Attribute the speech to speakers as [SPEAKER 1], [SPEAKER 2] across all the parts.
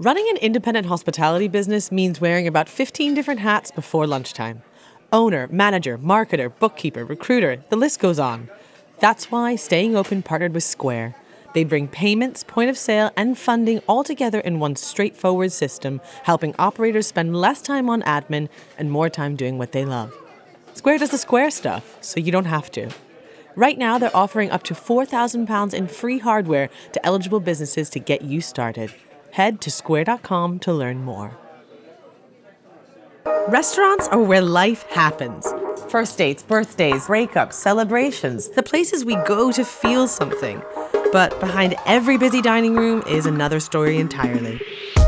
[SPEAKER 1] Running an independent hospitality business means wearing about 15 different hats before lunchtime. Owner, manager, marketer, bookkeeper, recruiter, the list goes on. That's why Staying Open partnered with Square. They bring payments, point of sale, and funding all together in one straightforward system, helping operators spend less time on admin and more time doing what they love. Square does the Square stuff, so you don't have to. Right now, they're offering up to £4,000 in free hardware to eligible businesses to get you started. Head to square.com to learn more. Restaurants are where life happens. First dates, birthdays, breakups, celebrations, the places we go to feel something. But behind every busy dining room is another story entirely.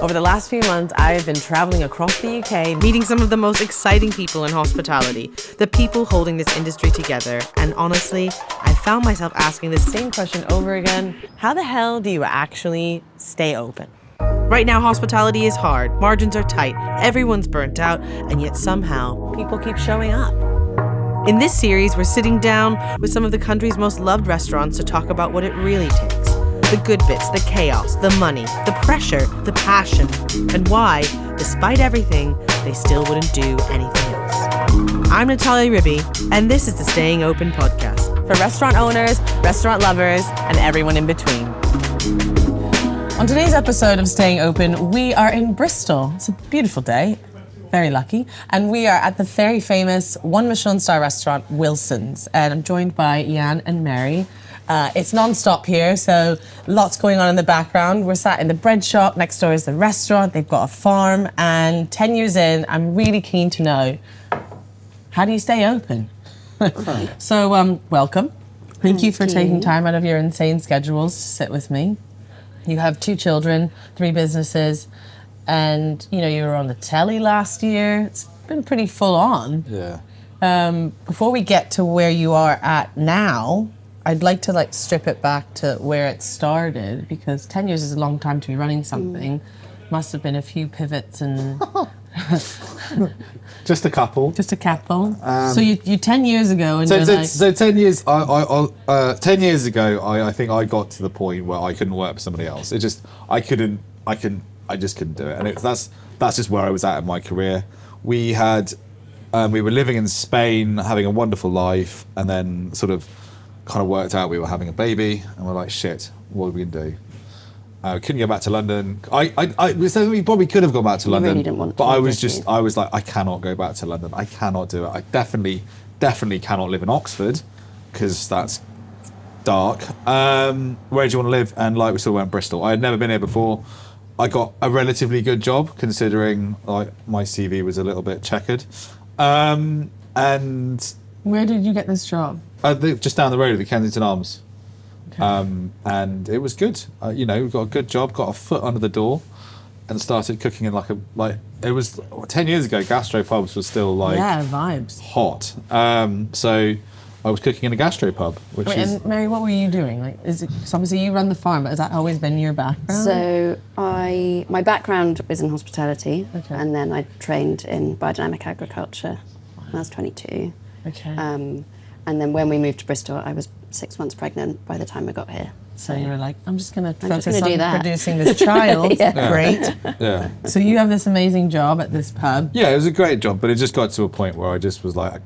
[SPEAKER 1] Over the last few months, I've been traveling across the UK, meeting some of the most exciting people in hospitality, the people holding this industry together. And honestly, I found myself asking the same question over again. How the hell do you actually stay open? Right now, hospitality is hard, margins are tight, everyone's burnt out, and yet somehow people keep showing up. In this series, we're sitting down with some of the country's most loved restaurants to talk about what it really takes. The good bits, the chaos, the money, the pressure, the passion, and why, despite everything, they still wouldn't do anything else. I'm Natalia Ribby, and this is the Staying Open podcast for restaurant owners, restaurant lovers, and everyone in between. On today's episode of Staying Open, we are in Bristol. It's a beautiful day, very lucky, and we are at the very famous one Michelin-starred restaurant, Wilson's, and I'm joined by Jan and Mary. It's non-stop here, so lots going on in the background. We're sat in the bread shop, next door is the restaurant, they've got a farm, and 10 years in, I'm really keen to know, how do you stay open? So, welcome. Thank you for taking time out of your insane schedules to sit with me. You have 2 children, 3 businesses, and you were on the telly last year. It's been pretty full on.
[SPEAKER 2] Yeah.
[SPEAKER 1] Before we get to where you are at now, I'd like to strip it back to where it started, because 10 years is a long time to be running something. Must have been a few pivots and
[SPEAKER 2] Just a couple.
[SPEAKER 1] just a couple. So you 10 years ago, and
[SPEAKER 2] So 10 years. 10 years ago, I think I got to the point where I couldn't work for somebody else. I just couldn't do it, and that's just where I was at in my career. We were living in Spain, having a wonderful life, and then sort of kind of worked out we were having a baby, and we're like, shit, what are we gonna do? Couldn't go back to London. So we probably could have gone back to London,
[SPEAKER 3] really didn't want to,
[SPEAKER 2] but I was like, I cannot go back to London. I cannot do it. I definitely cannot live in Oxford, because that's dark. Where do you want to live? And we still went Bristol. I had never been here before. I got a relatively good job, considering my CV was a little bit checkered. And
[SPEAKER 1] where did you get this job?
[SPEAKER 2] just down the road at the Kensington Arms.
[SPEAKER 1] Okay.
[SPEAKER 2] And it was good. We got a good job, got a foot under the door, and started cooking in it was 10 years ago. Gastropubs was still
[SPEAKER 1] vibes
[SPEAKER 2] hot. So I was cooking in a gastropub.
[SPEAKER 1] And Mary, what were you doing? So obviously you run the farm, but has that always been your background?
[SPEAKER 3] So my background is in hospitality,
[SPEAKER 1] Okay.
[SPEAKER 3] and then I trained in biodynamic agriculture when I was 22.
[SPEAKER 1] Okay.
[SPEAKER 3] And then when we moved to Bristol, I was 6 months pregnant by the time I got here.
[SPEAKER 1] So you were like, I'm just going to focus
[SPEAKER 3] do
[SPEAKER 1] on
[SPEAKER 3] that.
[SPEAKER 1] producing this child.
[SPEAKER 3] Yeah.
[SPEAKER 1] Great.
[SPEAKER 2] Yeah.
[SPEAKER 1] So you have this amazing job at this pub.
[SPEAKER 2] Yeah, it was a great job, but it just got to a point where I just was like,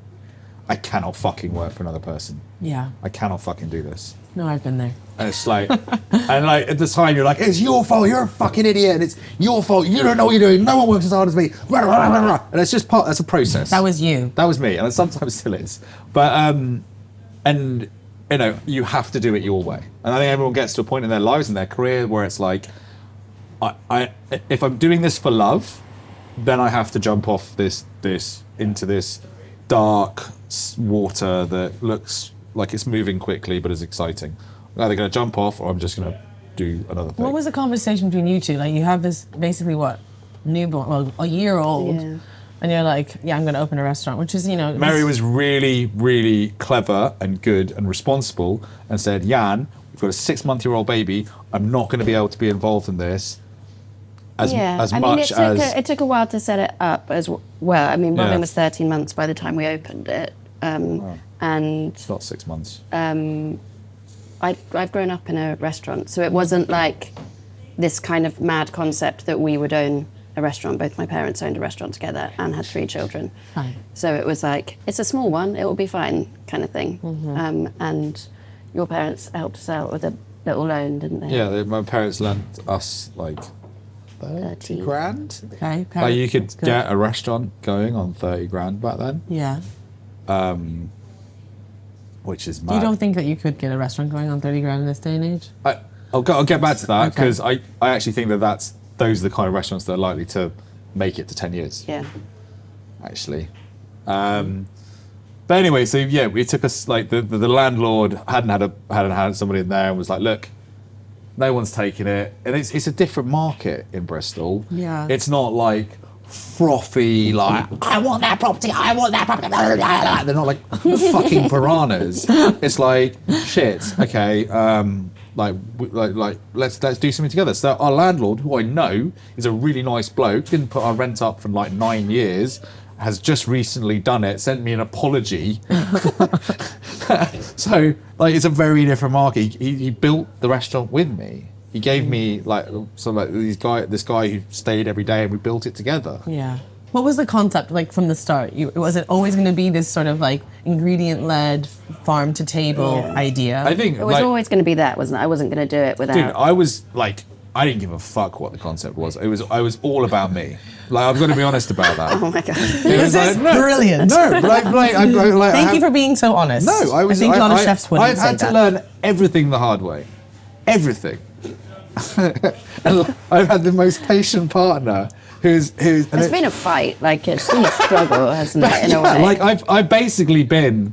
[SPEAKER 2] I cannot fucking work for another person.
[SPEAKER 1] Yeah.
[SPEAKER 2] I cannot fucking do this.
[SPEAKER 1] No, I've been there.
[SPEAKER 2] And it's at the time you're like, it's your fault, you're a fucking idiot, and it's your fault, you don't know what you're doing, no one works as hard as me. And it's just that's a process.
[SPEAKER 1] That was you.
[SPEAKER 2] That was me, and it sometimes still is. But, you have to do it your way. And I think everyone gets to a point in their lives and their career where it's like, if I'm doing this for love, then I have to jump off this into this dark water that looks like it's moving quickly but is exciting. I'm either going to jump off or I'm just going to do another thing.
[SPEAKER 1] What was the conversation between you two? You have this basically newborn, a year old,
[SPEAKER 3] Yeah.
[SPEAKER 1] and you're like, yeah, I'm going to open a restaurant, which is,
[SPEAKER 2] Mary was really, really clever and good and responsible, and said, Jan, we've got a 6-month-old baby. I'm not going to be able to be involved in this
[SPEAKER 3] It took a while to set it up as well. I mean, Robin
[SPEAKER 2] Yeah.
[SPEAKER 3] was 13 months by the time we opened it. And
[SPEAKER 2] It's not 6 months.
[SPEAKER 3] I've grown up in a restaurant, so it wasn't like this kind of mad concept that we would own a restaurant. Both my parents owned a restaurant together and had 3 children.
[SPEAKER 1] Fine.
[SPEAKER 3] So it was like, it's a small one, it will be fine kind of thing. And your parents helped us out with a little loan, didn't they?
[SPEAKER 2] Yeah, my parents lent us like 30 grand.
[SPEAKER 1] Okay.
[SPEAKER 2] Like you could get a restaurant going on 30 grand back then,
[SPEAKER 1] Yeah.
[SPEAKER 2] which is mad.
[SPEAKER 1] You don't think that you could get a restaurant going on 30 grand in this day and age?
[SPEAKER 2] I'll get back to that
[SPEAKER 1] Okay.
[SPEAKER 2] because I actually think those are the kind of restaurants that are likely to make it to 10 years.
[SPEAKER 3] Yeah.
[SPEAKER 2] Actually. But anyway, so yeah, it took us like the landlord hadn't had somebody in there and was like, look, no one's taking it, and it's a different market in Bristol.
[SPEAKER 1] Yeah.
[SPEAKER 2] It's not like frothy, like I want that property. They're not like fucking piranhas. It's like shit. Okay, like let's do something together. So our landlord, who I know is a really nice bloke, didn't put our rent up for like 9 years, has just recently done it, sent me an apology. So like it's a very different market. He built the restaurant with me. He gave me like this guy who stayed every day, and we built it together.
[SPEAKER 1] Yeah. What was the concept like from the start? Was it always going to be this sort of like ingredient-led, farm-to-table idea?
[SPEAKER 2] I think
[SPEAKER 3] It was always going to be that, wasn't it? I wasn't going to do it without...
[SPEAKER 2] dude, I didn't give a fuck what the concept was. I was all about me. Like I've got to be honest about that.
[SPEAKER 3] Oh my God.
[SPEAKER 1] This is brilliant.
[SPEAKER 2] No,
[SPEAKER 1] Thank you for being so honest.
[SPEAKER 2] No, I think
[SPEAKER 1] a lot of chefs wouldn't
[SPEAKER 2] I've
[SPEAKER 1] say
[SPEAKER 2] had to
[SPEAKER 1] that.
[SPEAKER 2] learn everything the hard way. Everything. And I've had the most patient partner who's
[SPEAKER 3] It's been a fight, like it's been a struggle, hasn't it, in a way?
[SPEAKER 2] like I've basically been,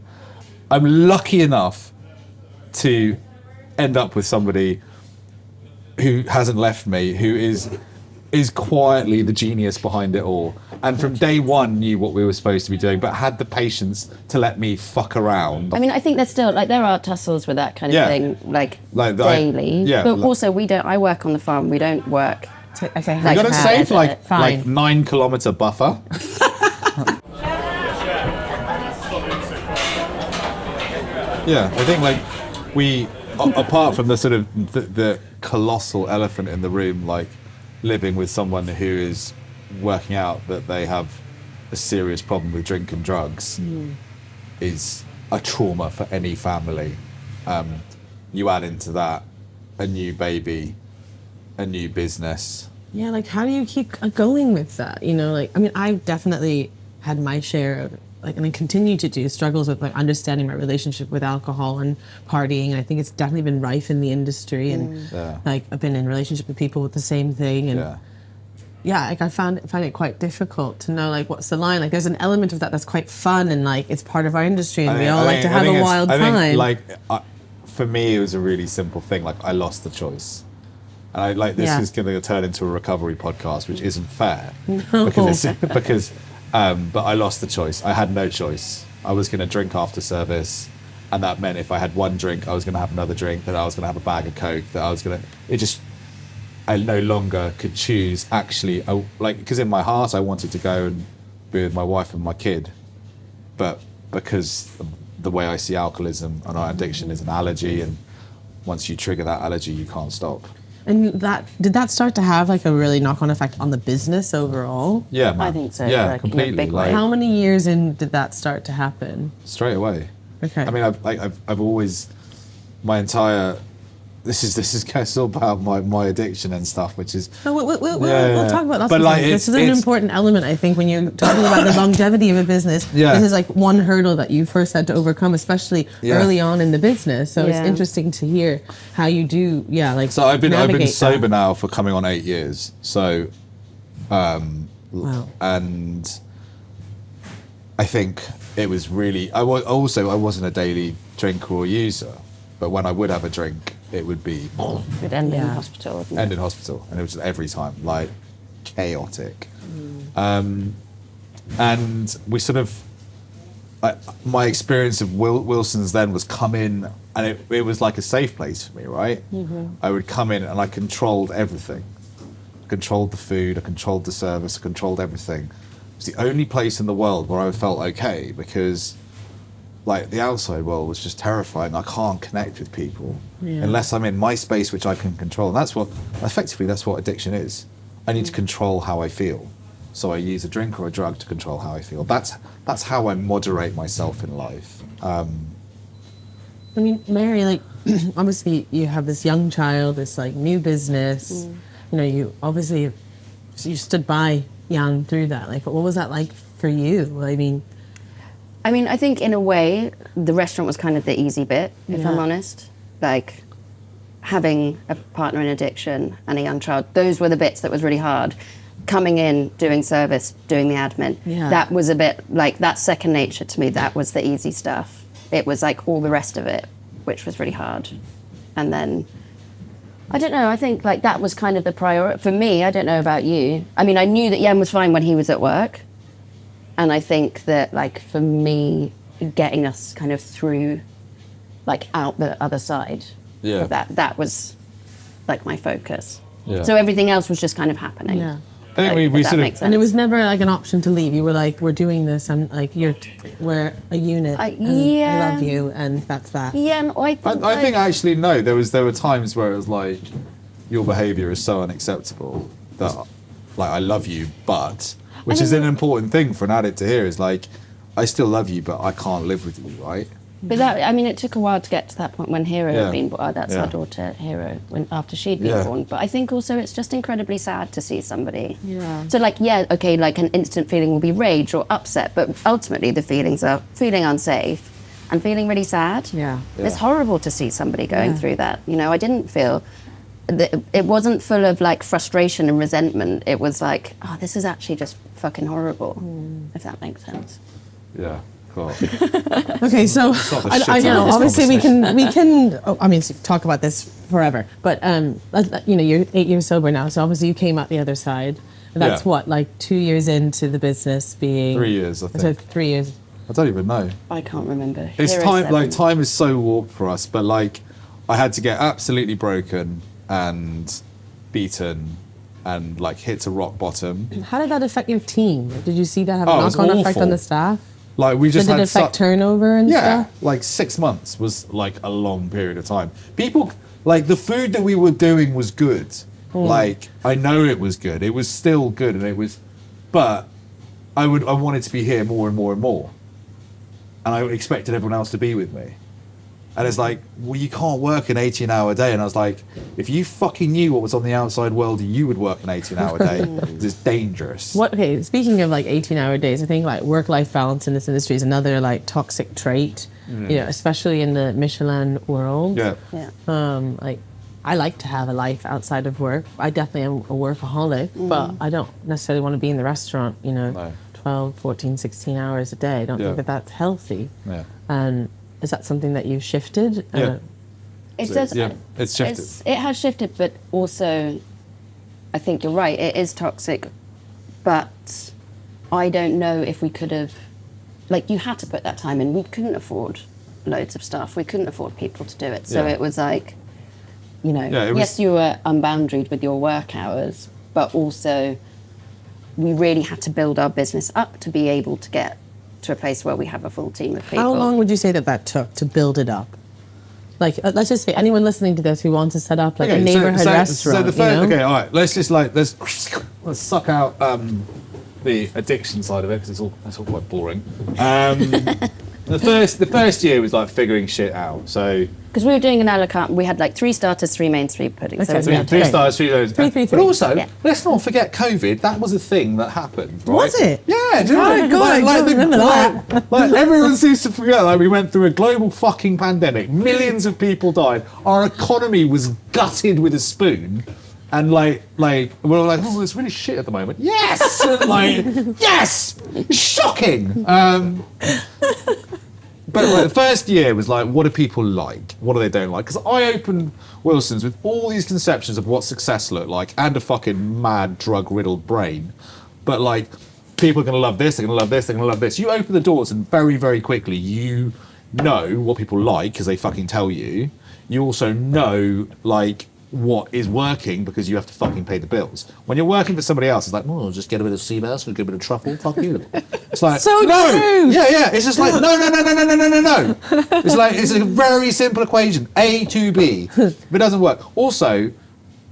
[SPEAKER 2] I'm lucky enough to end up with somebody who hasn't left me, who is quietly the genius behind it all, and from day one knew what we were supposed to be doing, but had the patience to let me fuck around.
[SPEAKER 3] I mean, I think there's still, like, there are tussles with that kind of
[SPEAKER 2] Yeah.
[SPEAKER 3] thing, like daily. But also, I work on the farm, we don't work.
[SPEAKER 1] Okay,
[SPEAKER 2] You
[SPEAKER 3] like
[SPEAKER 2] got to
[SPEAKER 3] that,
[SPEAKER 2] save
[SPEAKER 3] is it?
[SPEAKER 2] like
[SPEAKER 1] Fine.
[SPEAKER 2] 9 kilometer buffer. Yeah, I think like apart from the sort of the colossal elephant in the room, like living with someone who is working out that they have a serious problem with drink and drugs is a trauma for any family. You add into that a new baby, a new business.
[SPEAKER 1] Yeah, like how do you keep going with that? You know, like I mean, I've definitely had my share of like, and I continue to do struggles with like understanding my relationship with alcohol and partying. And I think it's definitely been rife in the industry. And like I've been in relationship with people with the same thing. And yeah, like I find it quite difficult to know like what's the line. Like there's an element of that that's quite fun and like it's part of our industry and we all like to have a wild time.
[SPEAKER 2] I think like for me it was a really simple thing. Like I lost the choice. And I like this is going to turn into a recovery podcast, which isn't fair because but I lost the choice. I had no choice. I was going to drink after service, and that meant if I had one drink, I was going to have another drink. That I was going to have a bag of Coke. That I was going to. I no longer could choose. Actually, because in my heart I wanted to go and be with my wife and my kid, but because of the way I see alcoholism and our addiction is an allergy, and once you trigger that allergy, you can't stop.
[SPEAKER 1] And did that start to have like a really knock-on effect on the business overall?
[SPEAKER 2] Yeah, man.
[SPEAKER 3] I think so.
[SPEAKER 2] Yeah,
[SPEAKER 3] like, in a
[SPEAKER 2] completely.
[SPEAKER 3] big way.
[SPEAKER 1] How many years in did that start to happen?
[SPEAKER 2] Straight away.
[SPEAKER 1] Okay.
[SPEAKER 2] I mean, I've always, my entire, this is kind of still about my addiction and stuff, which is.
[SPEAKER 1] No, we'll talk about that.
[SPEAKER 2] But like,
[SPEAKER 1] this is an important element, I think, when you're talking about the longevity of a business.
[SPEAKER 2] Yeah.
[SPEAKER 1] This is like one hurdle that you first had to overcome, especially early on in the business. So it's interesting to hear how you do. Yeah, like.
[SPEAKER 2] So I've been sober
[SPEAKER 1] that.
[SPEAKER 2] now for coming on 8 years. So,
[SPEAKER 1] Wow.
[SPEAKER 2] and I think it was really. I wasn't a daily drinker or user, but when I would have a drink, it would be
[SPEAKER 3] Would end in hospital. Wouldn't it?
[SPEAKER 2] end in hospital, and it was every time like chaotic. And we sort of, my experience of Wilson's then was come in, and it was like a safe place for me, right? I would come in and I controlled everything. I controlled the food, I controlled the service, I controlled everything. It was the only place in the world where I felt okay, because like the outside world was just terrifying. I can't connect with people unless I'm in my space, which I can control. And that's what addiction is. I need to control how I feel. So I use a drink or a drug to control how I feel. That's how I moderate myself in life.
[SPEAKER 1] I mean, Mary, like, obviously you have this young child, this like new business. You know, you stood by Jan through that. Like, what was that like for you? I mean,
[SPEAKER 3] I think in a way, the restaurant was kind of the easy bit, if I'm honest. Like, having a partner in addiction and a young child, those were the bits that was really hard. Coming in, doing service, doing the admin.
[SPEAKER 1] Yeah.
[SPEAKER 3] That was a bit, like, that's second nature to me. That was the easy stuff. It was like all the rest of it, which was really hard. And then, I don't know, I think like that was kind of the priority. For me, I don't know about you. I mean, I knew that Jan was fine when he was at work. And I think that, like, for me, getting us kind of through, like, out the other side of that was, like, my focus.
[SPEAKER 2] Yeah.
[SPEAKER 3] So everything else was just kind of happening.
[SPEAKER 1] yeah.
[SPEAKER 2] I think we sort of,
[SPEAKER 1] And it was never like an option to leave. You were like, we're doing this, and like we're a unit. I love you, and that's that.
[SPEAKER 3] Yeah, and I
[SPEAKER 2] think actually no. There were times where it was like, your behaviour is so unacceptable that, like, I love you, but, which is an important thing for an addict to hear, is like, I still love you, but I can't live with you, right?
[SPEAKER 3] But that, it took a while to get to that point when Hero had been born. That's
[SPEAKER 2] Yeah.
[SPEAKER 3] our daughter, Hero, after she'd been born. But I think also it's just incredibly sad to see somebody.
[SPEAKER 1] Yeah.
[SPEAKER 3] So, like, like an instant feeling will be rage or upset, but ultimately the feelings are feeling unsafe and feeling really sad.
[SPEAKER 1] Yeah.
[SPEAKER 3] It's horrible to see somebody going through that. You know, I didn't feel... It wasn't full of, like, frustration and resentment. It was like, oh, this is actually just fucking horrible, if that makes sense.
[SPEAKER 2] Yeah. Cool.
[SPEAKER 1] Okay, so
[SPEAKER 2] the shit
[SPEAKER 1] I know.
[SPEAKER 2] out of this
[SPEAKER 1] Obviously, we can. Talk about this forever. But you're 8 years sober now, so obviously you came out the other side. That's what, like 2 years into the business being.
[SPEAKER 2] 3 years, I think.
[SPEAKER 1] So 3 years.
[SPEAKER 2] I don't even know.
[SPEAKER 3] I can't remember.
[SPEAKER 2] It's
[SPEAKER 3] Hero
[SPEAKER 2] time.
[SPEAKER 3] 7.
[SPEAKER 2] Like, time is so warped for us. But like, I had to get absolutely broken and beaten and like hit to rock bottom.
[SPEAKER 1] How did that affect your team? Did you see that have a
[SPEAKER 2] Oh, it was
[SPEAKER 1] knock-on effect
[SPEAKER 2] awful.
[SPEAKER 1] on the staff?
[SPEAKER 2] Like, we just
[SPEAKER 1] Did it
[SPEAKER 2] had
[SPEAKER 1] affect turnover and
[SPEAKER 2] Yeah,
[SPEAKER 1] stuff?
[SPEAKER 2] like 6 months was like a long period of time. People, like, the food that we were doing was good. Like, I know it was good. It was still good, and it was, but I wanted to be here more and more and more, and I expected everyone else to be with me. And it's like, well, you can't work an 18-hour day. And I was like, if you fucking knew what was on the outside world, you would work an 18-hour day. It's dangerous.
[SPEAKER 1] Okay, speaking of like 18-hour days, I think like work-life balance in this industry is another like toxic trait, especially in the Michelin world.
[SPEAKER 2] Yeah.
[SPEAKER 1] Like, I like to have a life outside of work. I definitely am a workaholic, but I don't necessarily want to be in the restaurant,
[SPEAKER 2] No.
[SPEAKER 1] 12, 14, 16 hours a day. I don't think that that's healthy.
[SPEAKER 2] Yeah.
[SPEAKER 1] And is that something that you've shifted?
[SPEAKER 2] Yeah.
[SPEAKER 3] It
[SPEAKER 2] So,
[SPEAKER 3] does.
[SPEAKER 2] yeah, it's shifted.
[SPEAKER 3] It has shifted, but also, I think you're right. It is toxic, but I don't know if we could have. Like, you had to put that time in. We couldn't afford loads of stuff. We couldn't afford people to do it. So it was like, yes, you were unboundaried with your work hours, but also we really had to build our business up to be able to get to a place where we have a full team of people.
[SPEAKER 1] How long would you say that took to build it up? Like, let's just say anyone listening to this who wants to set up like a neighborhood restaurant.
[SPEAKER 2] So the first, okay, all right. Let's just like let's suck out the addiction side of it, because it's all quite boring. The first year was like figuring shit out. So
[SPEAKER 3] because we were doing an a la carte, we had like 3 starters, 3 mains, 3 puddings.
[SPEAKER 1] Okay,
[SPEAKER 3] So
[SPEAKER 1] yeah.
[SPEAKER 2] three stars, 3 loads.
[SPEAKER 1] Three.
[SPEAKER 2] But also,
[SPEAKER 3] Yeah.
[SPEAKER 2] let's not forget COVID. That was a thing that happened. Right?
[SPEAKER 1] Was it?
[SPEAKER 2] Yeah. Do you
[SPEAKER 1] Oh
[SPEAKER 2] know?
[SPEAKER 1] my God, I don't remember that.
[SPEAKER 2] Like everyone seems to forget. Like, we went through a global fucking pandemic. Millions of people died. Our economy was gutted with a spoon. And like we're all like, oh, it's really shit at the moment. Yes, and like, yes, shocking. But like, the first year was like, what do people like? What do they don't like? Because I opened Wilson's with all these conceptions of what success looked like, and a fucking mad drug-riddled brain. But like, people are gonna love this. They're gonna love this. They're gonna love this. You open the doors, and very, very quickly, you know what people like because they fucking tell you. You also know like what is working because you have to fucking pay the bills. When you're working for somebody else, it's like, oh, just get a bit of sea bass, get a bit of truffle, fuck you. It's like,
[SPEAKER 1] So
[SPEAKER 2] no,
[SPEAKER 1] true.
[SPEAKER 2] yeah. It's just like, no. It's like, it's a very simple equation, A to B. If it doesn't work. Also,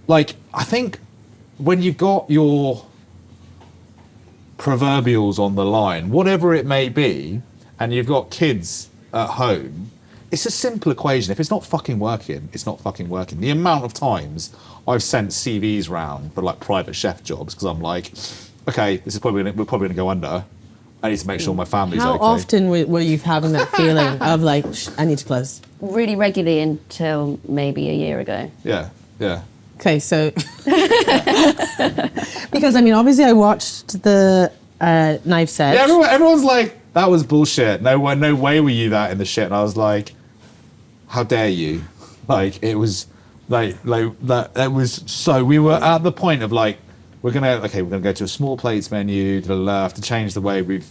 [SPEAKER 2] like, I think when you've got your proverbials on the line, whatever it may be, and you've got kids at home, it's a simple equation. If it's not fucking working, it's not fucking working. The amount of times I've sent CVs round for like private chef jobs because I'm like, okay, this is we're probably gonna go under. I need to make sure my family's
[SPEAKER 1] How
[SPEAKER 2] okay.
[SPEAKER 1] often were you having that feeling of like, I need to close?
[SPEAKER 3] Really regularly until maybe a year ago.
[SPEAKER 2] Yeah.
[SPEAKER 1] Okay, so because I mean, obviously, I watched the Knife's Edge.
[SPEAKER 2] Yeah, everyone's like, that was bullshit. No way were you that in the shit. And I was like, how dare you? Like, it was like that. It was so. We were at the point of like, we're gonna go to a small plates menu. Have to change the way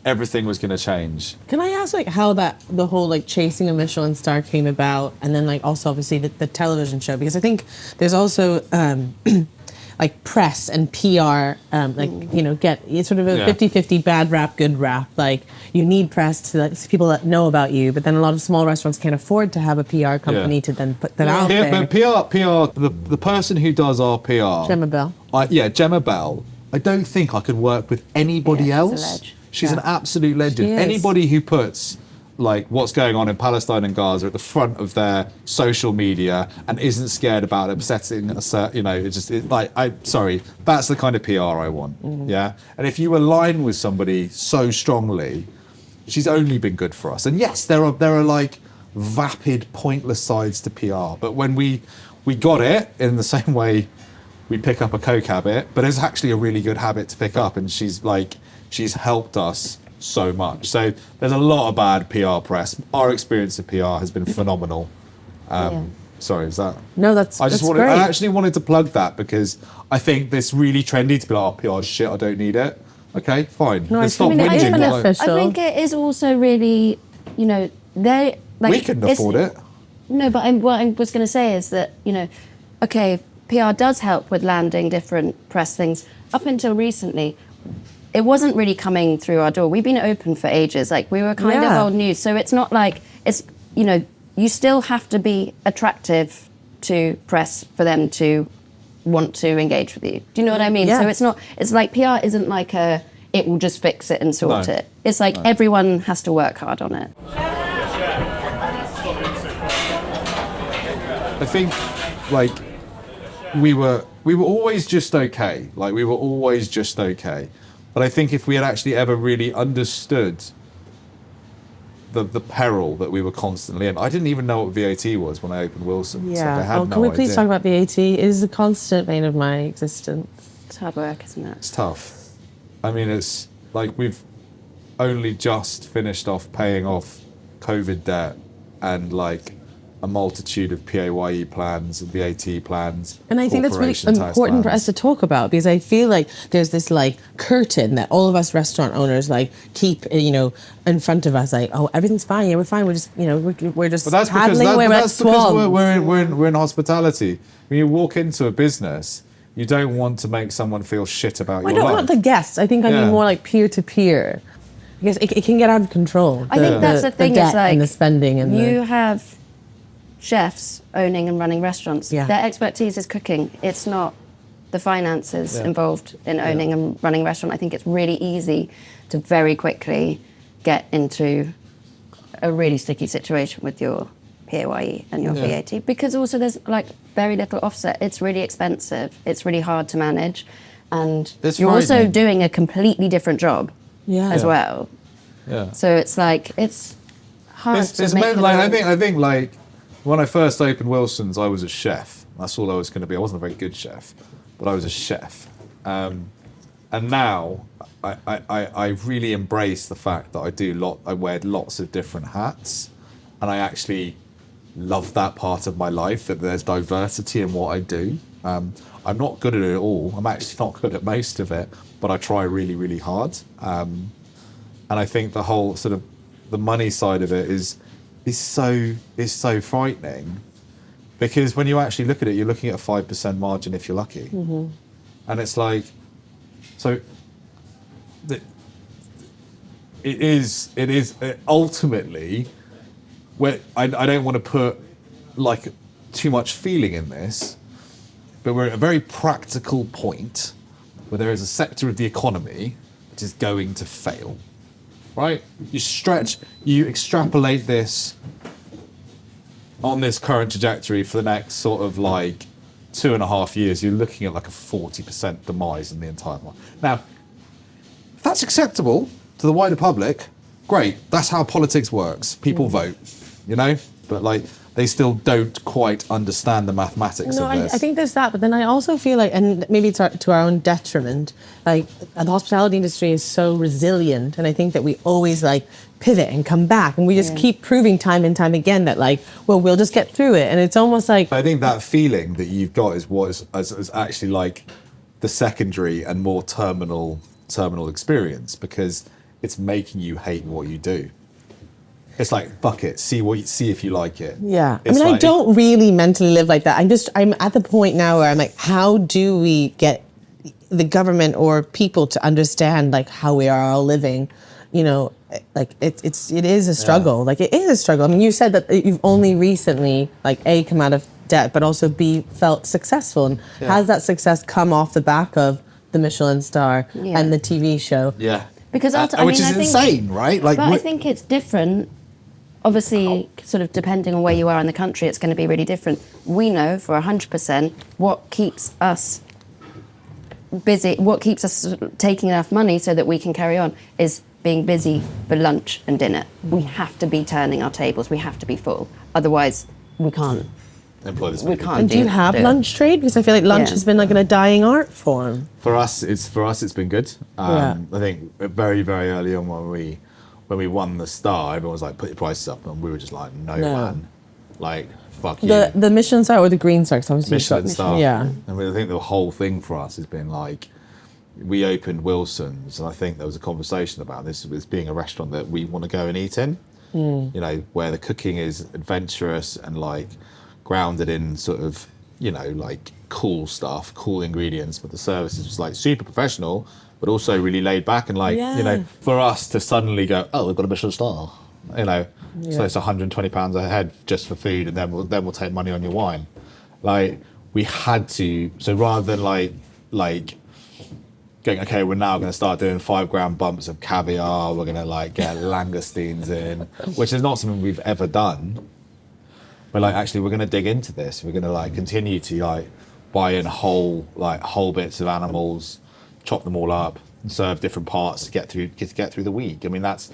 [SPEAKER 2] everything was gonna change.
[SPEAKER 1] Can I ask like how the whole like chasing a Michelin star came about, and then like also obviously the television show, because I think there's also like press and PR, like, you know, it's sort of a 50-50 bad rap, good rap. Like, you need press to like people that know about you, but then a lot of small restaurants can't afford to have a PR company to then put that out there.
[SPEAKER 2] But PR, the person who does our PR,
[SPEAKER 1] Gemma Bell.
[SPEAKER 2] Gemma Bell. I don't think I could work with anybody else.
[SPEAKER 3] She's a ledge.
[SPEAKER 2] She's an absolute legend.
[SPEAKER 1] She is.
[SPEAKER 2] Anybody who puts like what's going on in Palestine and Gaza at the front of their social media and isn't scared about upsetting that's the kind of PR I want. Yeah. And if you align with somebody so strongly, she's only been good for us. And yes, there are like vapid, pointless sides to PR, but when we got it in the same way we pick up a Coke habit, but it's actually a really good habit to pick up, and she's helped us so much. So there's a lot of bad PR press. Our experience of PR has been phenomenal. Sorry, is that?
[SPEAKER 1] No, that's great.
[SPEAKER 2] I actually wanted to plug that because I think this really trendy to be like, oh, PR is shit, I don't need it. Okay, fine.
[SPEAKER 1] No,
[SPEAKER 2] Let's
[SPEAKER 1] I mean,
[SPEAKER 2] stop
[SPEAKER 1] it is
[SPEAKER 2] whinging.
[SPEAKER 1] beneficial.
[SPEAKER 3] I think it is also really, you know, they like
[SPEAKER 2] We couldn't afford it.
[SPEAKER 3] No, but what I was going to say is that, you know, okay, PR does help with landing different press things. Up until recently, it wasn't really coming through our door. We've been open for ages. Like, we were kind of old news. So it's not like it's, you know, you still have to be attractive to press for them to want to engage with you. Do you know what I mean?
[SPEAKER 1] Yeah.
[SPEAKER 3] So it's like PR isn't like it will just fix it and sort it. It's like everyone has to work hard on it.
[SPEAKER 2] I think, like, we were always just okay. Like, we were always just okay. But I think if we had actually ever really understood the peril that we were constantly in, I didn't even know what VAT was when I opened Wilson's.
[SPEAKER 1] Yeah.
[SPEAKER 2] Like, I had
[SPEAKER 1] Can we please
[SPEAKER 2] idea.
[SPEAKER 1] talk about VAT? It is a constant vein of my existence.
[SPEAKER 3] It's hard work, isn't it?
[SPEAKER 2] It's tough. I mean, it's like we've only just finished off paying off COVID debt and like a multitude of PAYE plans and VAT plans.
[SPEAKER 1] And I think that's really
[SPEAKER 2] corporation tax
[SPEAKER 1] important for
[SPEAKER 2] plans.
[SPEAKER 1] us to talk about, because I feel like there's this like curtain that all of us restaurant owners like keep, you know, in front of us, like, oh, everything's fine, yeah, we're fine, we're just, you know, we're just
[SPEAKER 2] But that's because,
[SPEAKER 1] paddling away like swans.
[SPEAKER 2] we're in hospitality. When you walk into a business, you don't want to make someone feel shit about
[SPEAKER 1] I
[SPEAKER 2] your
[SPEAKER 1] don't
[SPEAKER 2] life.
[SPEAKER 1] want the guests. I think I
[SPEAKER 2] Yeah.
[SPEAKER 1] mean more like peer to peer, because it can get out of control.
[SPEAKER 3] I think that's the thing.
[SPEAKER 1] debt
[SPEAKER 3] It's like
[SPEAKER 1] and the spending and
[SPEAKER 3] you have chefs owning and running restaurants.
[SPEAKER 1] Yeah.
[SPEAKER 3] Their expertise is cooking. It's not the finances involved in owning and running a restaurant. I think it's really easy to very quickly get into a really sticky situation with your PAYE and your VAT, because also there's like very little offset. It's really expensive. It's really hard to manage, and
[SPEAKER 2] It's
[SPEAKER 3] you're also
[SPEAKER 2] frightening.
[SPEAKER 3] doing a completely different job as well.
[SPEAKER 2] Yeah.
[SPEAKER 3] So it's like it's hard
[SPEAKER 2] It's
[SPEAKER 3] to make
[SPEAKER 2] meant,
[SPEAKER 3] it
[SPEAKER 2] like,
[SPEAKER 3] all-
[SPEAKER 2] I think like when I first opened Wilson's, I was a chef. That's all I was going to be. I wasn't a very good chef, but I was a chef. And now I really embrace the fact that I wear lots of different hats, and I actually love that part of my life, that there's diversity in what I do. I'm not good at it all. I'm actually not good at most of it, but I try really, really hard. And I think the whole sort of the money side of it is so frightening, Because when you actually look at it, you're looking at a 5% margin if you're lucky. And it's like, so it is ultimately, where I don't want to put like too much feeling in this, but we're at a very practical point where there is a sector of the economy which is going to fail, right? You extrapolate this on this current trajectory for the next sort of like 2.5 years, you're looking at like a 40% demise in the entire market. Now, if that's acceptable to the wider public, great. That's how politics works. People vote, you know? But like, they still don't quite understand the mathematics of this.
[SPEAKER 1] I think there's that, but then I also feel like, and maybe it's to our own detriment, like the hospitality industry is so resilient, and I think that we always like pivot and come back, and we just keep proving time and time again that like, well, we'll just get through it, and it's almost like...
[SPEAKER 2] I think that feeling that you've got is what is actually like the secondary and more terminal experience, because it's making you hate what you do. It's like, fuck it, see if you like it.
[SPEAKER 1] Yeah.
[SPEAKER 2] It's
[SPEAKER 1] I
[SPEAKER 2] like,
[SPEAKER 1] I don't really mentally live like that. I'm at the point now where I'm like, how do we get the government or people to understand like how we are all living? You know, like it is a struggle.
[SPEAKER 2] Yeah.
[SPEAKER 1] Like it is a struggle. I mean, you said that you've only recently like A, come out of debt, but also B, felt successful. And has that success come off the back of the Michelin star and the TV show?
[SPEAKER 2] Yeah.
[SPEAKER 3] Because
[SPEAKER 2] which is insane, right? Like,
[SPEAKER 3] but I think it's different. Obviously, sort of depending on where you are in the country, it's going to be really different. We know for 100% what keeps us busy, what keeps us taking enough money so that we can carry on is being busy for lunch and dinner. We have to be turning our tables. We have to be full. Otherwise, we can't.
[SPEAKER 2] Employ this.
[SPEAKER 3] We can't.
[SPEAKER 1] And do you have lunch trade? Because I feel like lunch has been like a dying art form.
[SPEAKER 2] For us, it's been good. I think very, very early on when we won the star, everyone was like, put your prices up, and we were just like, no. Man, like, fuck you.
[SPEAKER 1] The Michelin star or the green star? Obviously
[SPEAKER 2] Michelin star.
[SPEAKER 1] Yeah.
[SPEAKER 2] And I think the whole thing for us has been like, we opened Wilson's, and I think there was a conversation about this being a restaurant that we want to go and eat in. You know, where the cooking is adventurous and like grounded in sort of, you know, like cool stuff, cool ingredients, but the service is like super professional, but also really laid back and like, you know, for us to suddenly go, oh, we've got a Michelin star, you know, so it's £120 a head just for food, and then we'll take money on your wine. Like, we had to, so rather than like going, okay, we're now going to start doing 5 gram bumps of caviar, we're going to like get langoustines in, which is not something we've ever done. But like, actually, we're going to dig into this. We're going to like continue to like buy in whole bits of animals, chop them all up, and serve different parts to get through the week. I mean, that's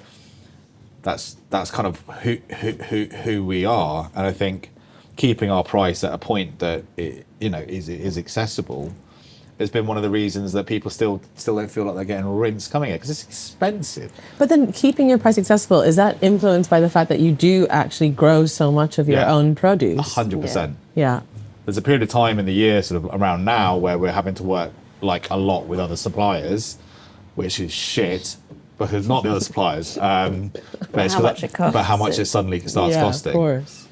[SPEAKER 2] kind of who we are. And I think keeping our price at a point that it, you know, is accessible has been one of the reasons that people still don't feel like they're getting rinse coming in, because it's expensive.
[SPEAKER 1] But then keeping your price accessible, is that influenced by the fact that you do actually grow so much of your own produce?
[SPEAKER 2] 100%.
[SPEAKER 1] Yeah.
[SPEAKER 2] There's a period of time in the year sort of around now where we're having to work like a lot with other suppliers, which is shit, because not the other suppliers, but
[SPEAKER 3] how much it costs.
[SPEAKER 2] But how much it suddenly starts costing.
[SPEAKER 1] Of course.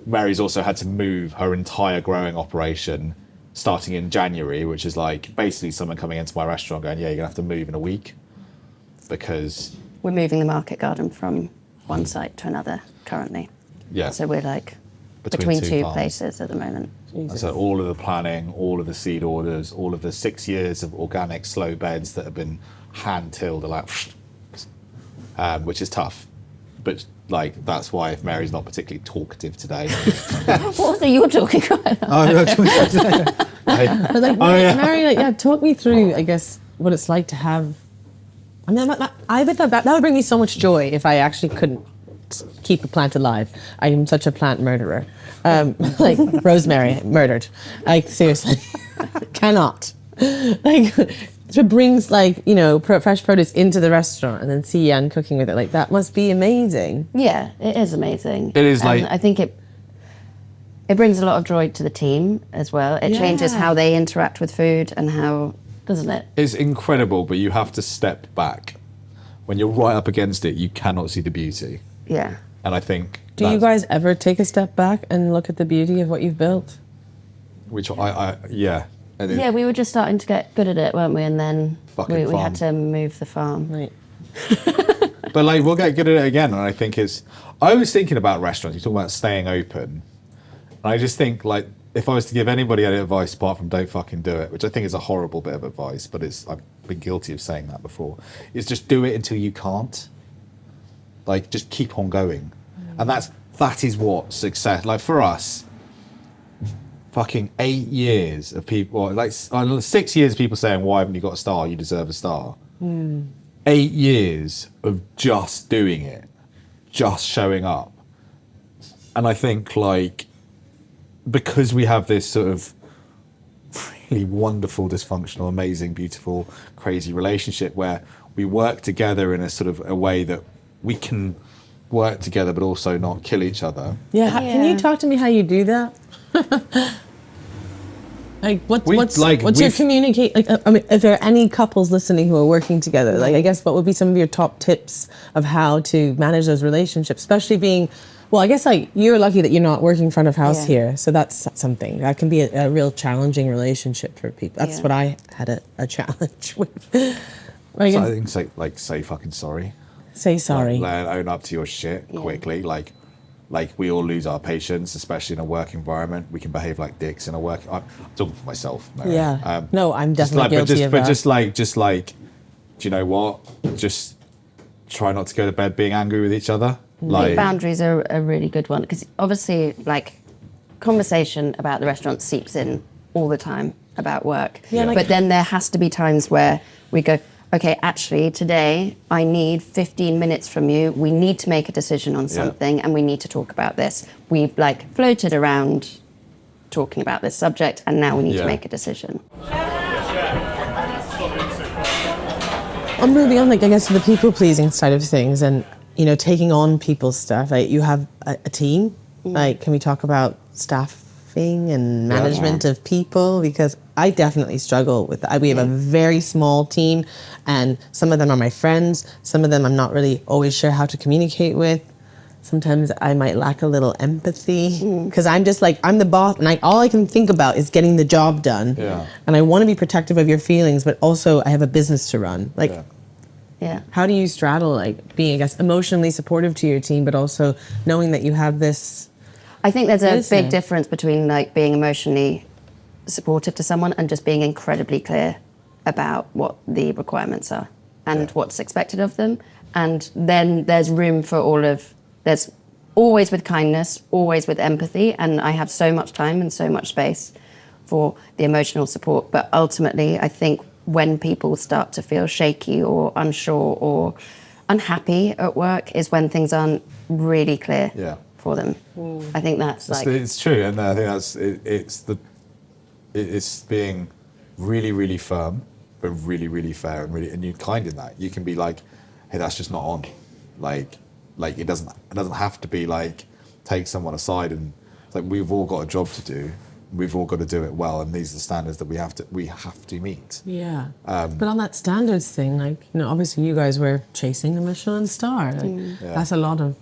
[SPEAKER 2] Mary's also had to move her entire growing operation starting in January, which is like basically someone coming into my restaurant going, yeah, you're gonna have to move in a week, because
[SPEAKER 3] we're moving the market garden from one site to another currently. Yeah. So we're like between two places at the moment.
[SPEAKER 2] So all of the planning, all of the seed orders, all of the 6 years of organic slow beds that have been hand tilled are like, which is tough. But like, that's why if Mary's not particularly talkative today.
[SPEAKER 3] What are you talking about?
[SPEAKER 1] Mary, talk me through, I guess, what it's like to have. I mean, I would thought that would bring me so much joy if I actually couldn't keep a plant alive. I am such a plant murderer. Like rosemary, murdered. Like, seriously, cannot. Like, to bring, like, you know, fresh produce into the restaurant and then see Jan cooking with it, like, that must be amazing.
[SPEAKER 3] Yeah, it is amazing.
[SPEAKER 2] It is, like,
[SPEAKER 3] I think it brings a lot of joy to the team as well. It changes how they interact with food and how, doesn't it?
[SPEAKER 2] It's incredible, but you have to step back. When you're right up against it, you cannot see the beauty.
[SPEAKER 3] Yeah.
[SPEAKER 2] And I think
[SPEAKER 1] Do you guys ever take a step back and look at the beauty of what you've built?
[SPEAKER 2] Which yeah. And
[SPEAKER 3] Yeah, we were just starting to get good at it, weren't we? And then
[SPEAKER 2] Fucking
[SPEAKER 3] we had
[SPEAKER 2] farm.
[SPEAKER 3] to move the farm.
[SPEAKER 1] Right.
[SPEAKER 2] But like, we'll get good at it again. And I think I was thinking about restaurants. You talk about staying open. And I just think, like, if I was to give anybody any advice apart from don't fucking do it, which I think is a horrible bit of advice, but I've been guilty of saying that before, is just do it until you can't. Like, just keep on going. And that is what success, like for us, fucking 8 years of people, like 6 years of people saying, why haven't you got a star? You deserve a star. 8 years of just doing it, just showing up. And I think, like, because we have this sort of really wonderful, dysfunctional, amazing, beautiful, crazy relationship where we work together in a sort of a way that we can work together but also not kill each other.
[SPEAKER 1] Yeah, can you talk to me how you do that? Like, what's your communicate? Like, I mean, if there are any couples listening who are working together, like, I guess what would be some of your top tips of how to manage those relationships, especially being, well, I guess like you're lucky that you're not working front of house here, so that's something that can be a real challenging relationship for people. That's what I had a challenge with. Like,
[SPEAKER 2] So I think say fucking sorry.
[SPEAKER 1] say sorry.
[SPEAKER 2] Like, own up to your shit quickly. Like we all lose our patience, especially in a work environment. We can behave like dicks in a work. I'm talking for myself, Mary.
[SPEAKER 1] Yeah. No, I'm definitely guilty of that.
[SPEAKER 2] But just like, do you know what? Just try not to go to bed being angry with each other. Like,
[SPEAKER 3] boundaries are a really good one because obviously, like, conversation about the restaurant seeps in all the time about work.
[SPEAKER 1] Yeah.
[SPEAKER 3] But then there has to be times where we go, okay, actually, today I need 15 minutes from you. We need to make a decision on something and we need to talk about this. We've, like, floated around talking about this subject and now we need to make a decision.
[SPEAKER 1] I'm moving on, like, I guess, to the people-pleasing side of things and, you know, taking on people's stuff. Like, you have a team. Like, can we talk about staffing and management of people? Because I definitely struggle with that. We have a very small team, and some of them are my friends. Some of them I'm not really always sure how to communicate with. Sometimes I might lack a little empathy because I'm just like, I'm the boss, and all I can think about is getting the job done.
[SPEAKER 2] Yeah.
[SPEAKER 1] And I want to be protective of your feelings, but also I have a business to run. Like, how do you straddle, like, being, I guess, emotionally supportive to your team, but also knowing that you have this?
[SPEAKER 3] I think there's a big difference between, like, being emotionally supportive to someone and just being incredibly clear about what the requirements are and what's expected of them. And then there's room for there's always with kindness, always with empathy, and I have so much time and so much space for the emotional support. But ultimately, I think when people start to feel shaky or unsure or unhappy at work is when things aren't really clear for them. I think
[SPEAKER 2] it's true, and I think it's being really, really firm, but really, really fair and you're kind in that. You can be like, hey, that's just not on. Like it doesn't have to be like take someone aside and like we've all got a job to do. We've all got to do it well, and these are the standards that we have to meet.
[SPEAKER 1] Yeah. But on that standards thing, like, you know, obviously you guys were chasing a Michelin star. Like, that's a lot of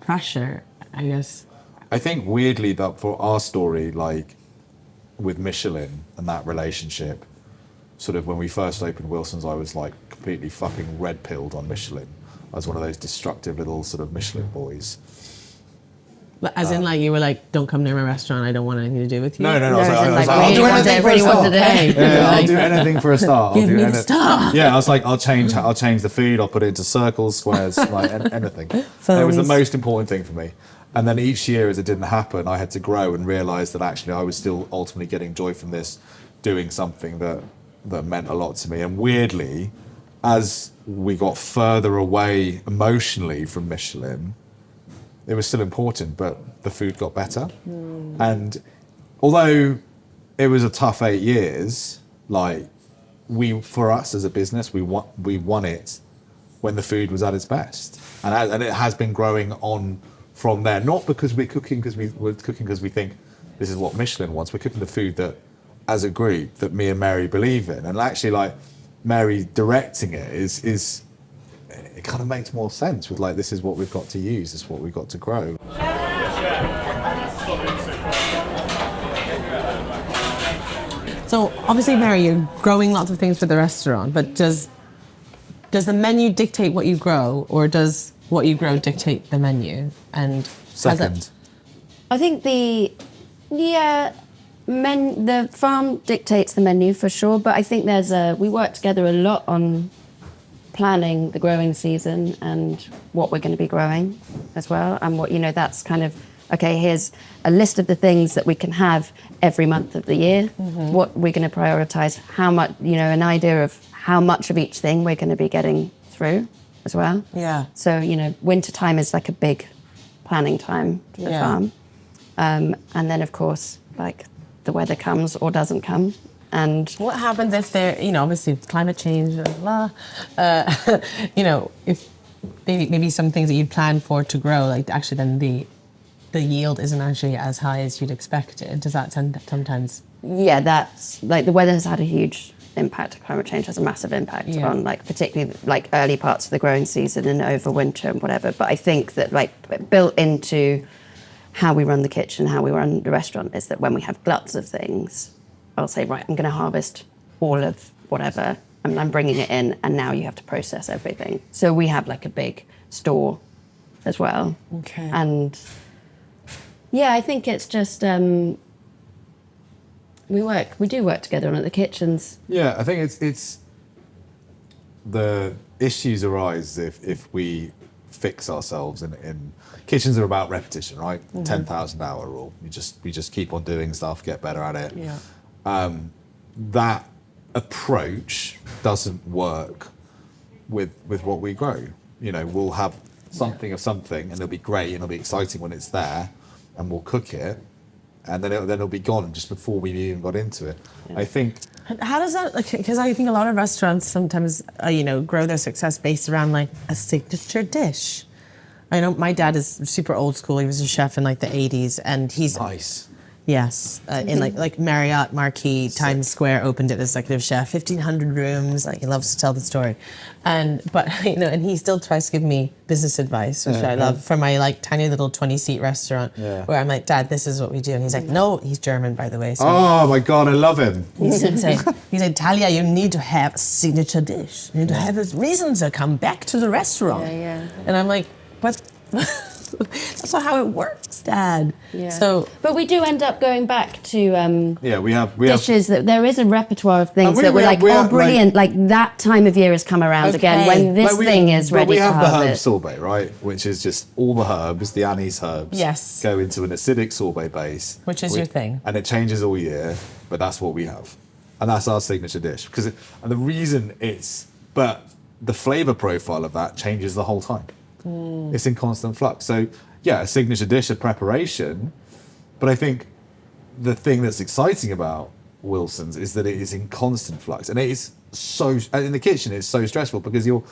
[SPEAKER 1] pressure, I guess.
[SPEAKER 2] I think weirdly that for our story, like with Michelin and that relationship, sort of when we first opened Wilson's, I was like completely fucking red-pilled on Michelin. I was one of those destructive little sort of Michelin boys.
[SPEAKER 1] As in, like, you were like, don't come near my restaurant, I don't want anything to do with you?
[SPEAKER 2] No. I was like,
[SPEAKER 3] I'll do anything for a star.
[SPEAKER 2] I'll do anything for a star.
[SPEAKER 1] Give me the star.
[SPEAKER 2] Yeah, I was like, I'll change the food, I'll put it into circles, squares, like anything. And it was the most important thing for me. And then each year as it didn't happen, I had to grow and realise that actually I was still ultimately getting joy from this, doing something that meant a lot to me. And weirdly, as we got further away emotionally from Michelin, it was still important, but the food got better. And although it was a tough 8 years, like for us as a business, we won it when the food was at its best, and it has been growing on from there. Not because we're cooking because we think this is what Michelin wants. We're cooking the food that, as a group, that me and Mary believe in, and actually, like Mary directing it is. It kind of makes more sense with like, this is what we've got to use, this is what we've got to grow.
[SPEAKER 1] So obviously, Mary, you're growing lots of things for the restaurant, but does the menu dictate what you grow, or does what you grow dictate the menu? And
[SPEAKER 2] Second.
[SPEAKER 3] I think the farm dictates the menu for sure, but I think we work together a lot on planning the growing season and what we're going to be growing as well, and what, that's kind of, okay, here's a list of the things that we can have every month of the year, what we're going to prioritize, how much, an idea of how much of each thing we're going to be getting through as well.
[SPEAKER 1] Yeah.
[SPEAKER 3] So, winter time is like a big planning time for the farm. And then, of course, like the weather comes or doesn't come. And
[SPEAKER 1] what happens if there, obviously climate change, blah, if maybe some things that you planned for to grow, like actually then the yield isn't actually as high as you'd expected. Does that sometimes?
[SPEAKER 3] Yeah, that's like the weather has had a huge impact. Climate change has a massive impact on like particularly like early parts of the growing season and over winter and whatever. But I think that like built into how we run the kitchen, how we run the restaurant is that when we have gluts of things, I'll say, right, I'm going to harvest all of whatever and I'm bringing it in and now you have to process everything. So we have like a big store as well.
[SPEAKER 1] Okay.
[SPEAKER 3] And yeah, I think it's just, we do work together on it, the kitchens.
[SPEAKER 2] Yeah, I think it's the issues arise if we fix ourselves in kitchens are about repetition, right? 10,000 hour rule. We just keep on doing stuff, get better at it.
[SPEAKER 1] Yeah.
[SPEAKER 2] That approach doesn't work with what we grow. We'll have something of something and it'll be great and it'll be exciting when it's there and we'll cook it and then it'll be gone just before we even got into it. Yeah. I think.
[SPEAKER 1] How does that, because I think a lot of restaurants sometimes, grow their success based around like a signature dish. I know my dad is super old school. He was a chef in like the 80s and he's...
[SPEAKER 2] Nice.
[SPEAKER 1] Yes, in like Marriott Marquis, Times Square opened it as executive chef, 1,500 rooms. Like he loves to tell the story, and he still tries to give me business advice, which I love, for my like tiny little 20-seat restaurant. Yeah. Where I'm like, Dad, this is what we do, and he's like, no, he's German, by the way. So
[SPEAKER 2] oh my God, I love him.
[SPEAKER 1] He said, Talia, you need to have a signature dish. You need to have reasons to come back to the restaurant.
[SPEAKER 3] Yeah.
[SPEAKER 1] And I'm like, but. That's not how it works, Dad.
[SPEAKER 3] Yeah. But we do end up going back to
[SPEAKER 2] we have
[SPEAKER 3] dishes that there is a repertoire of things that we're like, oh, brilliant! Like that time of year has come around again when this thing is ready to harvest.
[SPEAKER 2] We have the herb sorbet, right? Which is just all the herbs, the anise herbs.
[SPEAKER 1] Yes.
[SPEAKER 2] Go into an acidic sorbet base,
[SPEAKER 1] which is your thing,
[SPEAKER 2] and it changes all year. But that's what we have, and that's our signature dish. And the reason but the flavour profile of that changes the whole time. It's in constant flux. So, a signature dish of preparation. But I think the thing that's exciting about Wilson's is that it is in constant flux. And it is in the kitchen, it's so stressful because you're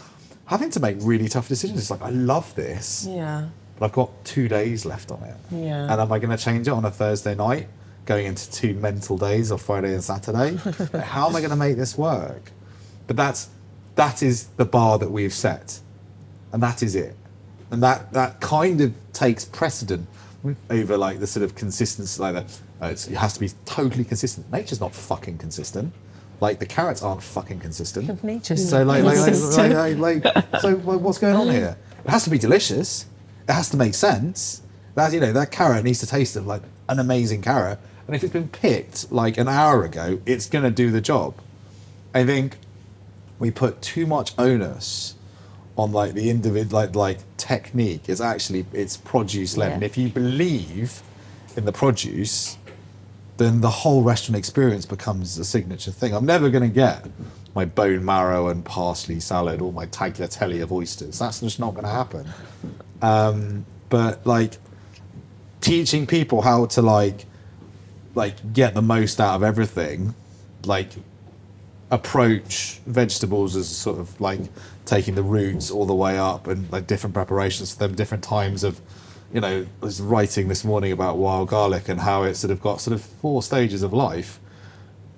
[SPEAKER 2] having to make really tough decisions. It's like, I love this.
[SPEAKER 1] Yeah.
[SPEAKER 2] But I've got 2 days left on it. Yeah. And am I going to change it on a Thursday night, going into 2 mental days of Friday and Saturday? How am I going to make this work? But that is the bar that we've set. And that is it. And that kind of takes precedent over like the sort of consistency, like that. It has to be totally consistent. Nature's not fucking consistent. Like the carrots aren't fucking consistent.
[SPEAKER 1] Nature's
[SPEAKER 2] so so what's going on here? It has to be delicious. It has to make sense. That carrot needs to taste of like an amazing carrot. And if it's been picked like an hour ago, it's going to do the job. I think we put too much onus on like the individual like technique. It's produce led, and if you believe in the produce, then the whole restaurant experience becomes a signature thing. I'm never going to get my bone marrow and parsley salad or my tagliatelle of oysters. That's just not going to happen. But like teaching people how to like get the most out of everything, like approach vegetables as sort of like taking the roots all the way up and like different preparations for them, different times of, I was writing this morning about wild garlic and how it's sort of got 4 stages of life.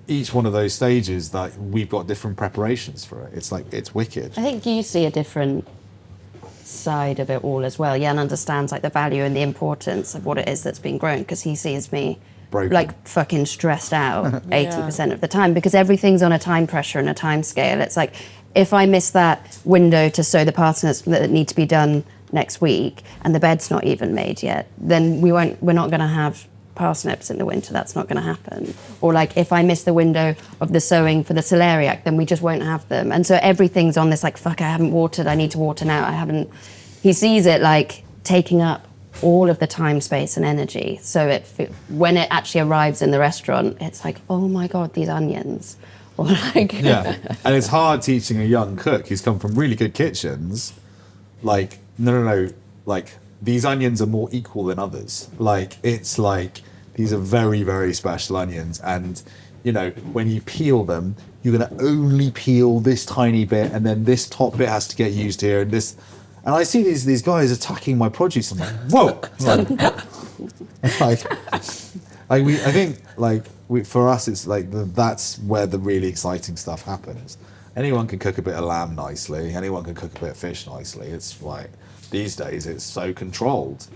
[SPEAKER 2] Each one of those stages that we've got different preparations for it. It's like, it's wicked.
[SPEAKER 3] I think you see a different side of it all as well. Yeah, and understands like the value and the importance of what it is that's being grown, because he sees me
[SPEAKER 2] Broken.
[SPEAKER 3] like fucking stressed out 80% of the time, because everything's on a time pressure and a time scale. It's like, if I miss that window to sew the parsnips that need to be done next week and the bed's not even made yet, then we're not going to have parsnips in the winter. That's not going to happen. Or like, if I miss the window of the sowing for the celeriac, then we just won't have them. And so everything's on this like, fuck, I haven't watered, I need to water now, he sees it like taking up all of the time, space and energy. So when it actually arrives in the restaurant, it's like, oh my God, these onions. Or like
[SPEAKER 2] Yeah, and it's hard teaching a young cook who's come from really good kitchens, like, no, like, these onions are more equal than others. Like, it's like, these are very, very special onions, and, you know, when you peel them, you're going to only peel this tiny bit, and then this top bit has to get used here, and this... And I see these guys attacking my produce. I'm like, whoa! I think for us, it's like that's where the really exciting stuff happens. Anyone can cook a bit of lamb nicely. Anyone can cook a bit of fish nicely. It's like these days it's so controlled.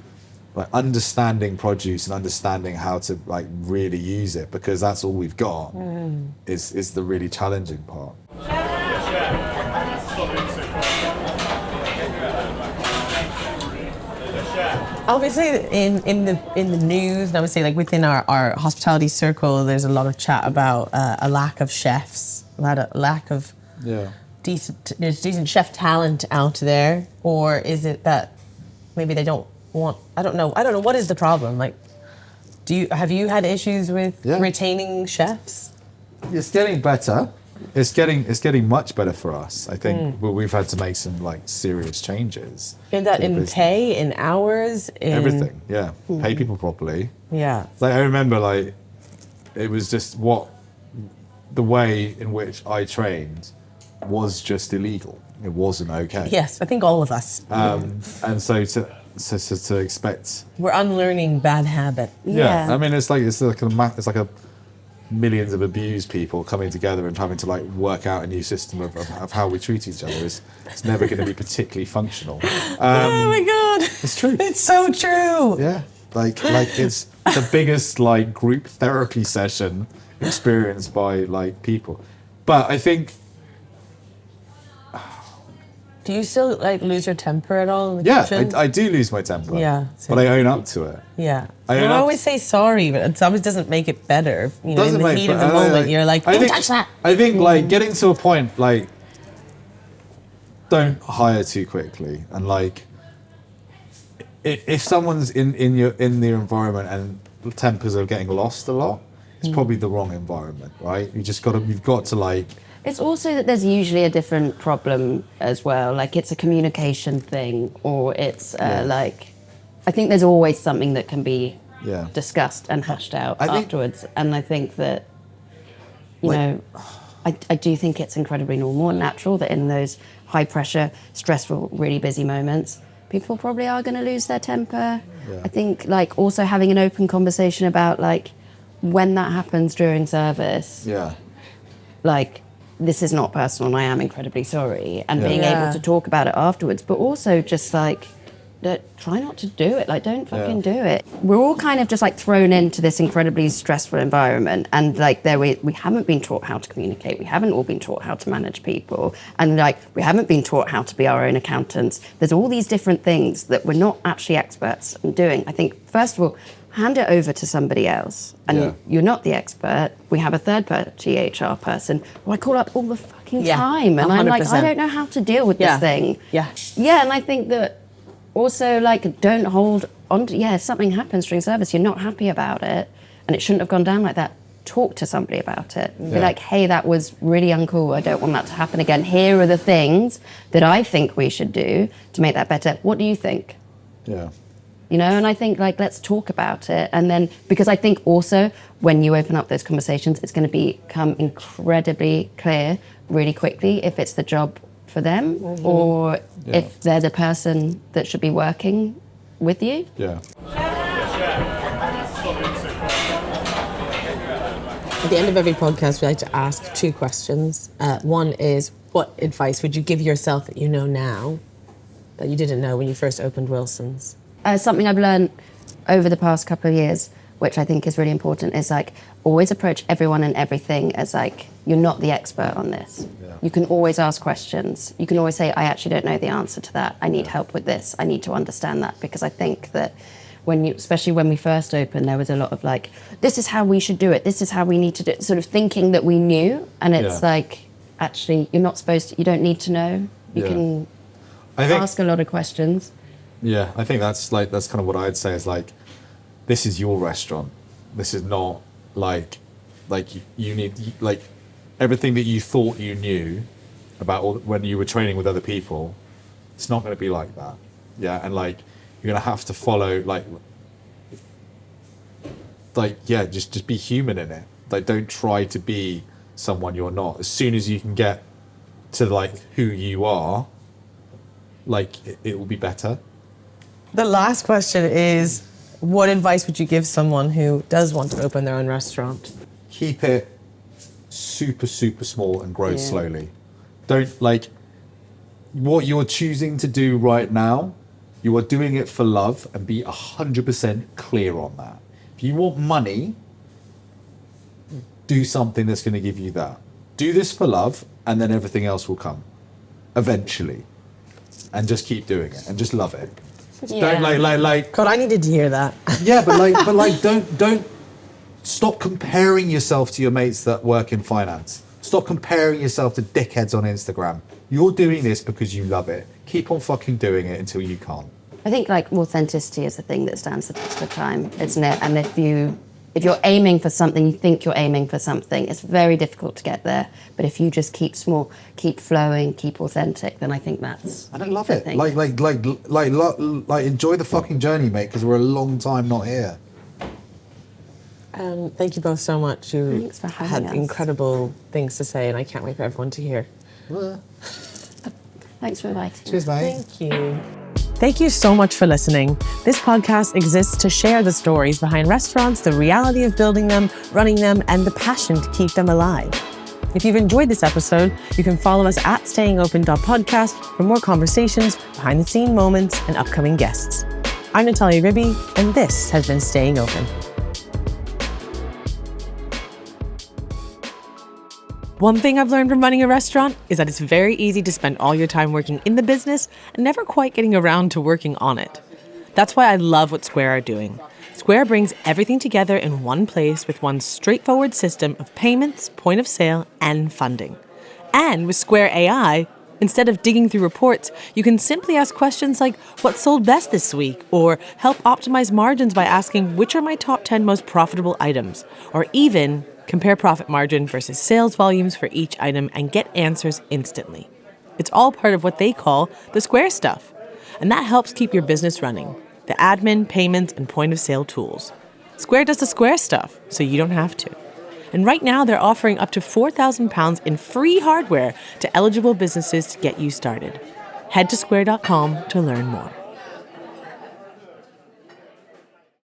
[SPEAKER 2] Like understanding produce and understanding how to like really use it, because that's all we've got, is the really challenging part.
[SPEAKER 1] Obviously, in the news, and I would say like within our hospitality circle, there's a lot of chat about a lack of chefs, a lack of decent chef talent out there, or is it that maybe they don't want? I don't know. What is the problem? Like, have you had issues with retaining chefs?
[SPEAKER 2] It's getting better. It's getting much better for us. I think we've had to make some like serious changes.
[SPEAKER 1] In pay, in hours, in
[SPEAKER 2] everything. Yeah, pay people properly.
[SPEAKER 1] Yeah.
[SPEAKER 2] Like I remember, like it was just the way in which I trained was just illegal. It wasn't okay.
[SPEAKER 1] Yes, I think all of us.
[SPEAKER 2] And so to expect,
[SPEAKER 1] we're unlearning bad habit.
[SPEAKER 3] Yeah.
[SPEAKER 2] I mean, it's like a millions of abused people coming together and having to like work out a new system of how we treat each other. It's never going to be particularly functional.
[SPEAKER 1] Oh my God,
[SPEAKER 2] it's true.
[SPEAKER 1] It's so true.
[SPEAKER 2] Yeah, like it's the biggest like group therapy session experienced by like people. But I think.
[SPEAKER 1] Do you still like lose your temper at all in the kitchen?
[SPEAKER 2] I do lose my temper.
[SPEAKER 1] Yeah,
[SPEAKER 2] but I own up to it.
[SPEAKER 1] Yeah, I always say sorry, but it always doesn't make it better. You know, in the heat of the moment,
[SPEAKER 2] like,
[SPEAKER 1] you're like, don't touch that.
[SPEAKER 2] I think like getting to a point like, don't hire too quickly, and like, if someone's in the environment and tempers are getting lost a lot, it's probably the wrong environment, right? You've got to like.
[SPEAKER 3] It's also that there's usually a different problem as well. Like it's a communication thing, or it's like, I think there's always something that can be discussed and hashed out afterwards. And I think that, you know, I do think it's incredibly normal and natural that in those high pressure, stressful, really busy moments, people probably are going to lose their temper. Yeah. I think like also having an open conversation about like when that happens during service.
[SPEAKER 2] Yeah.
[SPEAKER 3] Like, this is not personal and I am incredibly sorry, and being able to talk about it afterwards, but also just like try not to do it, like don't fucking do it. We're all kind of just like thrown into this incredibly stressful environment, and like we haven't been taught how to communicate, we haven't all been taught how to manage people, and like we haven't been taught how to be our own accountants. There's all these different things that we're not actually experts in doing. I think first of all, hand it over to somebody else, and you're not the expert. We have a third-party HR person who I call up all the fucking time, and 100%. I'm like, I don't know how to deal with this thing. Yeah, and I think that also, like, don't hold on to, if something happens during service, you're not happy about it, and it shouldn't have gone down like that. Talk to somebody about it. Be like, hey, that was really uncool. I don't want that to happen again. Here are the things that I think we should do to make that better. What do you think?
[SPEAKER 2] Yeah.
[SPEAKER 3] You know, and I think, like, let's talk about it. And then, because I think also when you open up those conversations, it's going to become incredibly clear really quickly if it's the job for them or if they're the person that should be working with you.
[SPEAKER 2] Yeah.
[SPEAKER 1] At the end of every podcast, we like to ask 2 questions. One is, what advice would you give yourself that you know now? that you didn't know when you first opened Wilson's?
[SPEAKER 3] Something I've learned over the past couple of years, which I think is really important, is like always approach everyone and everything as like, you're not the expert on this.
[SPEAKER 2] Yeah.
[SPEAKER 3] You can always ask questions. You can always say, I actually don't know the answer to that. I need help with this. I need to understand that. Because I think that especially when we first opened, there was a lot of like, this is how we should do it. This is how we need to do it. Sort of thinking that we knew. And it's like, actually, you're not supposed to, you don't need to know. You can ask a lot of questions.
[SPEAKER 2] Yeah, I think that's kind of what I'd say is like, this is your restaurant. This is not like you need, like everything that you thought you knew about when you were training with other people, it's not going to be like that. Yeah, and like you're going to have to follow just be human in it. Like don't try to be someone you're not. As soon as you can get to like who you are, like it will be better.
[SPEAKER 1] The last question is, what advice would you give someone who does want to open their own restaurant?
[SPEAKER 2] Keep it super, super small and grow slowly. Don't like what you're choosing to do right now. You are doing it for love, and be 100% clear on that. If you want money, do something that's going to give you that. Do this for love, and then everything else will come eventually. And just keep doing it and just love it.
[SPEAKER 3] Yeah.
[SPEAKER 2] Don't like.
[SPEAKER 1] God, I needed to hear that.
[SPEAKER 2] Yeah, but don't stop comparing yourself to your mates that work in finance. Stop comparing yourself to dickheads on Instagram. You're doing this because you love it. Keep on fucking doing it until you can't.
[SPEAKER 3] I think like authenticity is the thing that stands the test of time, isn't it? And if you're aiming for something, you think you're aiming for something, it's very difficult to get there. But if you just keep small, keep flowing, keep authentic, then I think that's.
[SPEAKER 2] And I love it. Like enjoy the fucking journey, mate, because we're a long time not here.
[SPEAKER 1] Thank you both so much. You
[SPEAKER 3] Thanks for having
[SPEAKER 1] had
[SPEAKER 3] us.
[SPEAKER 1] incredible things to say, and I can't wait for everyone to hear.
[SPEAKER 3] Thanks for inviting us.
[SPEAKER 2] Cheers, mate.
[SPEAKER 1] Thank you. Thank you so much for listening. This podcast exists to share the stories behind restaurants, the reality of building them, running them, and the passion to keep them alive. If you've enjoyed this episode, you can follow us at stayingopen.podcast for more conversations, behind-the-scene moments, and upcoming guests. I'm Natalia Ribby, and this has been Staying Open. One thing I've learned from running a restaurant is that it's very easy to spend all your time working in the business and never quite getting around to working on it. That's why I love what Square are doing. Square brings everything together in one place with one straightforward system of payments, point of sale, and funding. And with Square AI, instead of digging through reports, you can simply ask questions like, what sold best this week? Or help optimize margins by asking, which are my top 10 most profitable items? Or even compare profit margin versus sales volumes for each item and get answers instantly. It's all part of what they call the Square stuff. And that helps keep your business running. The admin, payments, and point of sale tools. Square does the Square stuff, so you don't have to. And right now they're offering up to £4,000 in free hardware to eligible businesses to get you started. Head to square.com to learn more.